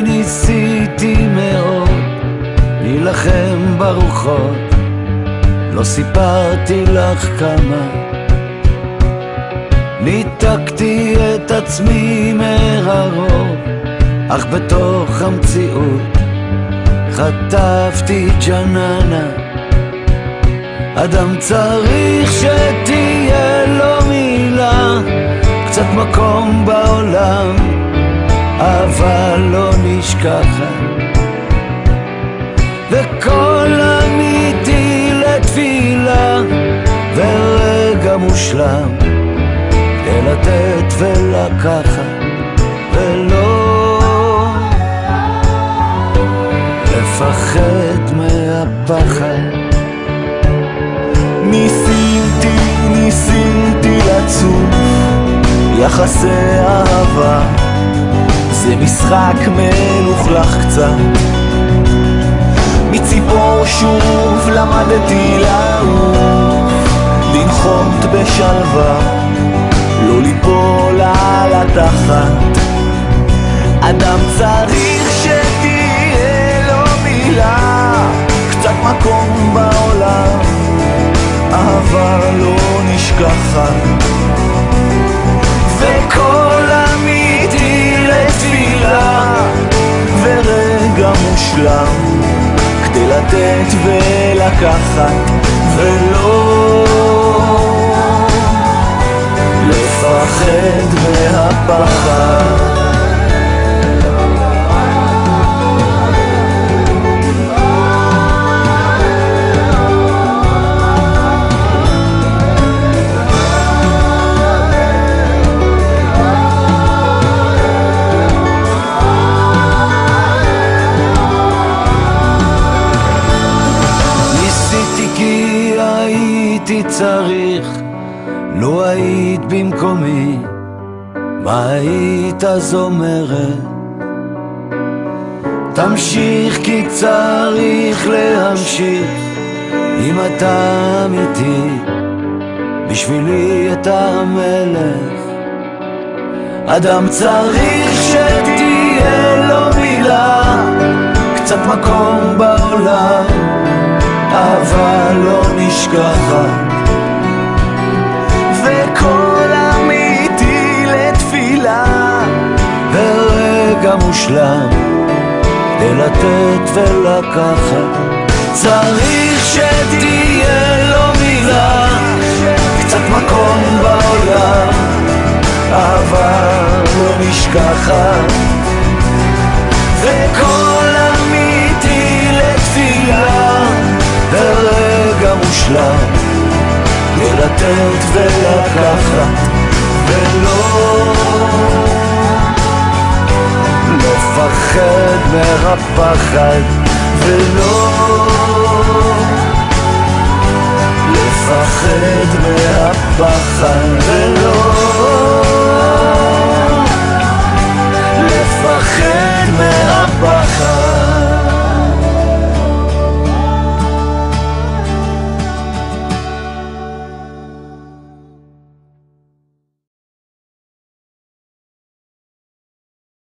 ניסיתי מאוד להילחם ברוחות, לא סיפרתי לך כמה ניתקתי את עצמי מהרוב, אך בתוך המציאות חטפתי ג'ננה. אדם צריך שתהיה לו מילה, קצת מקום בעולם, אבל לא נשכחת, וכל אמיתי לתפילה, ורגע מושלם לתת ולקחת, ולא לפחד מהפחד. ניסיתי לצוף יחסי אהבה, זה משחק מלוכלך קצת, מציפור שוב למדתי לעוף, לנחות בשלווה, לא ליפול על התחת. אדם צריך שתהיה לו מילה, קצת מקום בעולם, אהבה לא נשכחת, וכל אמיתי לתפילה, ורגע מושלם כדי לתת ולקחת, ולא לפחד מהפחד. הייתי צריך, לו היית במקומי, מה היית אז אומרת? תמשיך כי צריך להמשיך, אם אתה אמיתי, בשבילי אתה המלך. אדם צריך שתהיה לו מילה, קצת מקום בעולם, אהבה לא נשכחת, וכל אמיתי לתפילה, ורגע מושלם כדי לתת ולקחת. צריך שתהיה לו מילה, קצת מקום בעולם, אהבה לא נשכחת, וכל אמיתי לתפילה, ורגע מושלם לתת ולקחת, ולא לפחד מהפחד,